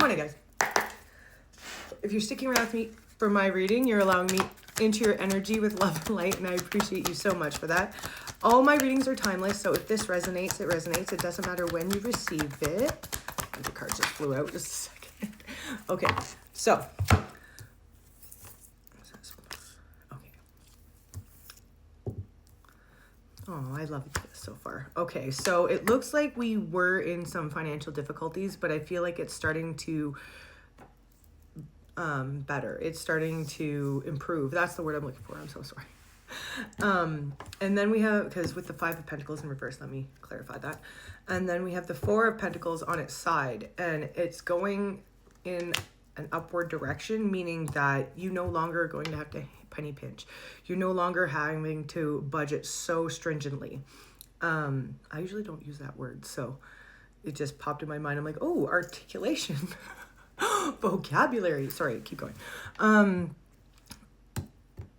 morning, guys. If you're sticking around with me for my reading, you're allowing me into your energy with love and light, and I appreciate you so much for that. All my readings are timeless, so if this resonates, it resonates. It doesn't matter when you receive it. The cards just flew out just a second. Okay, so. Okay. Oh, I love this so far. Okay, so it looks like we were in some financial difficulties, but I feel like it's starting to better. It's starting to improve. That's the word I'm looking for. I'm so sorry. And then we have, because with the 5 of Pentacles in reverse, let me clarify that. And then we have the 4 of Pentacles on its side, and it's going in an upward direction, meaning that you no longer are going to have to penny pinch. You're no longer having to budget so stringently. I usually don't use that word, so it just popped in my mind. I'm like, oh, articulation. Vocabulary. Sorry, keep going.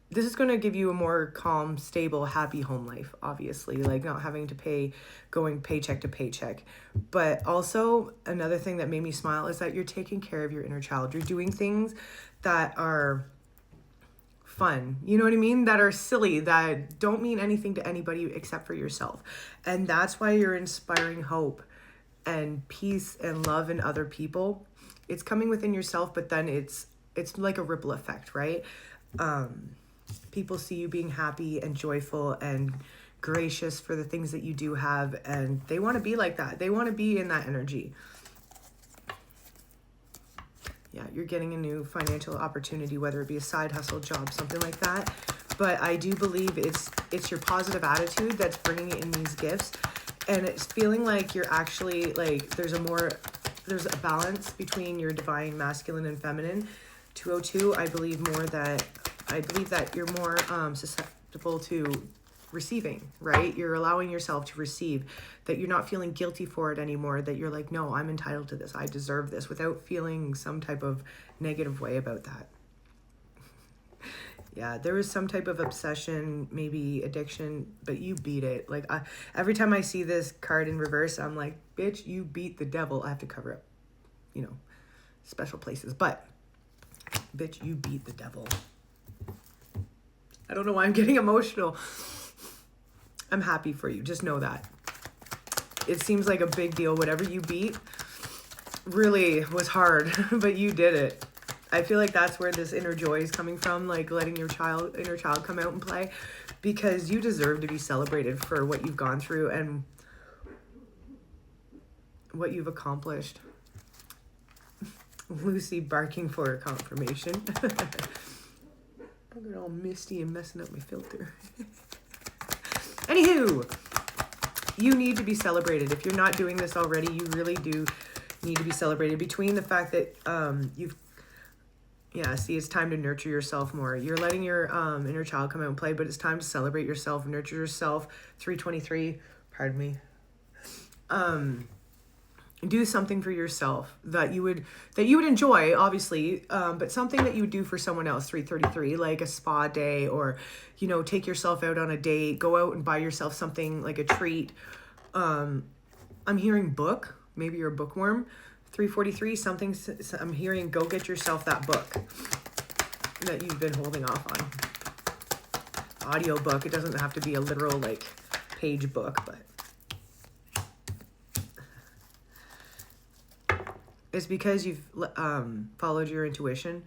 This is going to give you a more calm, stable, happy home life, obviously, like not having to going paycheck to paycheck. But also another thing that made me smile is that you're taking care of your inner child. You're doing things that are fun, you know what I mean? That are silly, that don't mean anything to anybody except for yourself. And that's why you're inspiring hope and peace and love in other people. It's coming within yourself, but then it's like a ripple effect, right? People see you being happy and joyful and gracious for the things that you do have, and they want to be like that. They want to be in that energy. Yeah, you're getting a new financial opportunity, whether it be a side hustle, job, something like that. But I do believe it's your positive attitude that's bringing in these gifts, and it's feeling like you're actually like there's a balance between your divine masculine and feminine. 202, I believe that you're more susceptible to receiving, right? You're allowing yourself to receive, that you're not feeling guilty for it anymore, that you're like, no, I'm entitled to this, I deserve this, without feeling some type of negative way about that. Yeah, there was some type of obsession, maybe addiction, but you beat it. Like every time I see this card in reverse, I'm like, bitch, you beat the devil. I have to cover up, special places, but bitch, you beat the devil. I don't know why I'm getting emotional. I'm happy for you. Just know that. It seems like a big deal. Whatever you beat really was hard, but you did it. I feel like that's where this inner joy is coming from, like letting your inner child come out and play, because you deserve to be celebrated for what you've gone through and what you've accomplished. Lucy barking for her confirmation. I'm getting all misty and messing up my filter. Anywho, you need to be celebrated. If you're not doing this already, you really do need to be celebrated. Between the fact that it's time to nurture yourself more. You're letting your inner child come out and play, but it's time to celebrate yourself, nurture yourself. 323, pardon me. Do something for yourself that you would enjoy, obviously, but something that you would do for someone else. 333, like a spa day, or take yourself out on a date, go out and buy yourself something like a treat. I'm hearing book, maybe you're a bookworm. 343, something I'm hearing, go get yourself that book that you've been holding off on. Audio book, it doesn't have to be a literal like page book, but it's because you've followed your intuition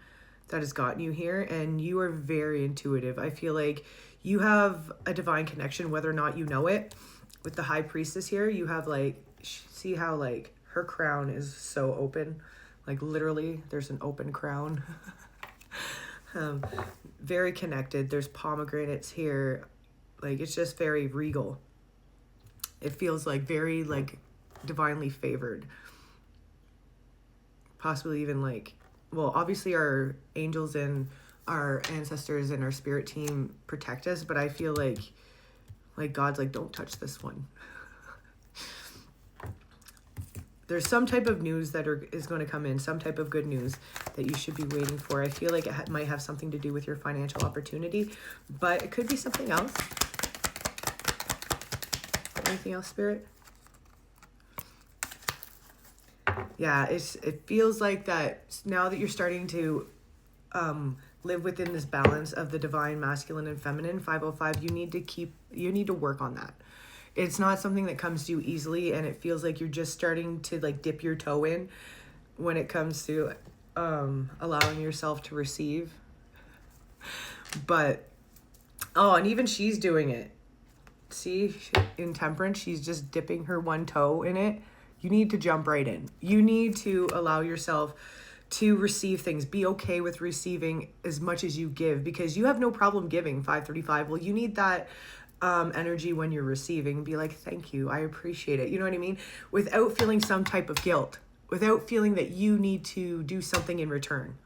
that has gotten you here, and you are very intuitive. I feel like you have a divine connection, whether or not you know it. With the High Priestess here, you have see how her crown is so open, like literally there's an open crown. Very connected. There's pomegranates here. Like it's just very regal. It feels like very divinely favored. Possibly even obviously our angels and our ancestors and our spirit team protect us, but I feel like God's like, don't touch this one. There's some type of news that is going to come in, some type of good news that you should be waiting for. I feel like it might have something to do with your financial opportunity, but it could be something else. Anything else, Spirit? Yeah, it feels like that now that you're starting to live within this balance of the divine masculine and feminine 505, you need to work on that. It's not something that comes to you easily, and it feels like you're just starting to like dip your toe in when it comes to allowing yourself to receive. But and even she's doing it. See, in temperance, she's just dipping her one toe in it. You need to jump right in. You need to allow yourself to receive things. Be okay with receiving as much as you give, because you have no problem giving. 535. Well, you need that energy when you're receiving. Be like, thank you, I appreciate it. You know what I mean? Without feeling some type of guilt, without feeling that you need to do something in return.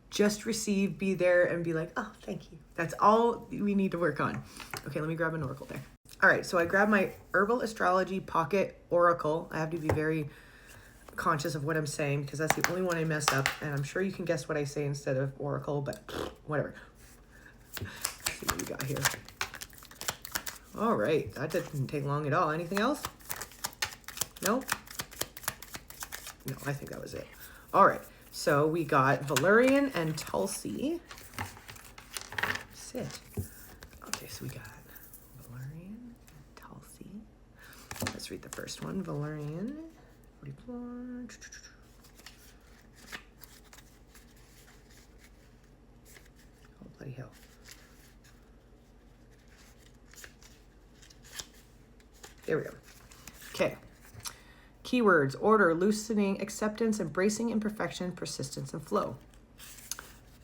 Just receive, be there, and be like, oh, thank you. That's all we need to work on. Okay, let me grab an oracle there. All right, so I grabbed my Herbal Astrology Pocket Oracle. I have to be very conscious of what I'm saying because that's the only one I messed up, and I'm sure you can guess what I say instead of oracle, but whatever. Let's see what we got here. All right, that didn't take long at all. Anything else? No? No, I think that was it. All right, so we got Valerian and Tulsi. Sit. Okay, so we got Valerian and Tulsi. Let's read the first one. Valerian. 44. Oh, bloody hell. There we go. Okay. Keywords: order, loosening, acceptance, embracing imperfection, persistence, and flow.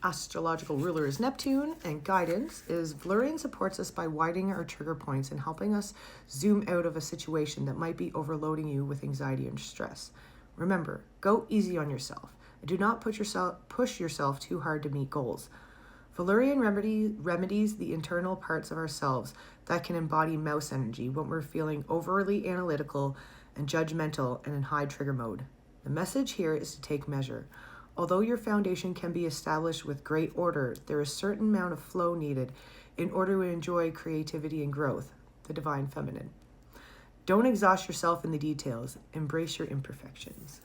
Astrological ruler is Neptune, and guidance is Valerian supports us by widening our trigger points and helping us zoom out of a situation that might be overloading you with anxiety and stress. Remember, go easy on yourself. Do not push yourself too hard to meet goals. Valerian remedies the internal parts of ourselves that can embody mouse energy when we're feeling overly analytical and judgmental and in high trigger mode. The message here is to take measure. Although your foundation can be established with great order, there is a certain amount of flow needed in order to enjoy creativity and growth, the divine feminine. Don't exhaust yourself in the details. Embrace your imperfections.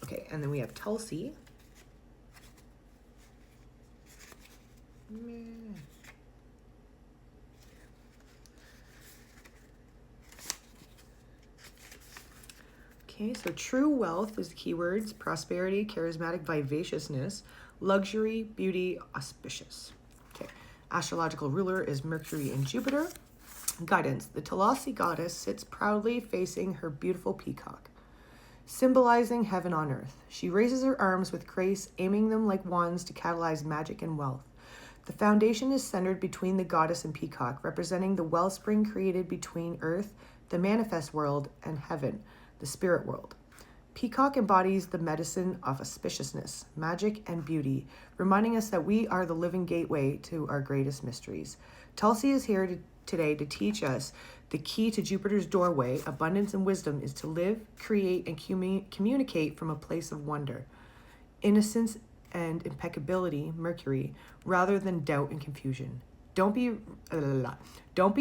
Okay, and then we have Tulsi. Okay, so true wealth is the keywords: prosperity, charismatic vivaciousness, luxury, beauty, auspicious. Okay, astrological ruler is Mercury and Jupiter. Guidance: the Tulsi goddess sits proudly facing her beautiful peacock, symbolizing heaven on earth. She raises her arms with grace, aiming them like wands to catalyze magic and wealth. The foundation is centered between the goddess and peacock, representing the wellspring created between earth, the manifest world, and heaven, the spirit world. Peacock embodies the medicine of auspiciousness, magic, and beauty, reminding us that we are the living gateway to our greatest mysteries. Tulsi is here today to teach us the key to Jupiter's doorway, abundance and wisdom, is to live, create, and communicate from a place of wonder, innocence, and impeccability, Mercury, rather than doubt and confusion. Don't be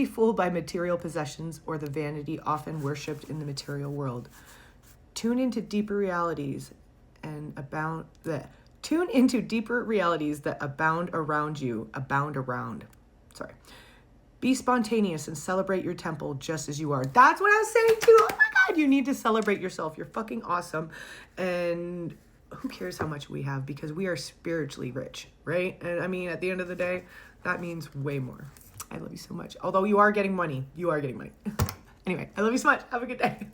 fooled by material possessions or the vanity often worshipped in the material world. Tune into deeper realities that abound around. Sorry. Be spontaneous and celebrate your temple just as you are. That's what I was saying too. Oh my God, you need to celebrate yourself. You're fucking awesome. And who cares how much we have, because we are spiritually rich, right? And I mean, at the end of the day, that means way more. I love you so much. Although you are getting money. Anyway, I love you so much. Have a good day.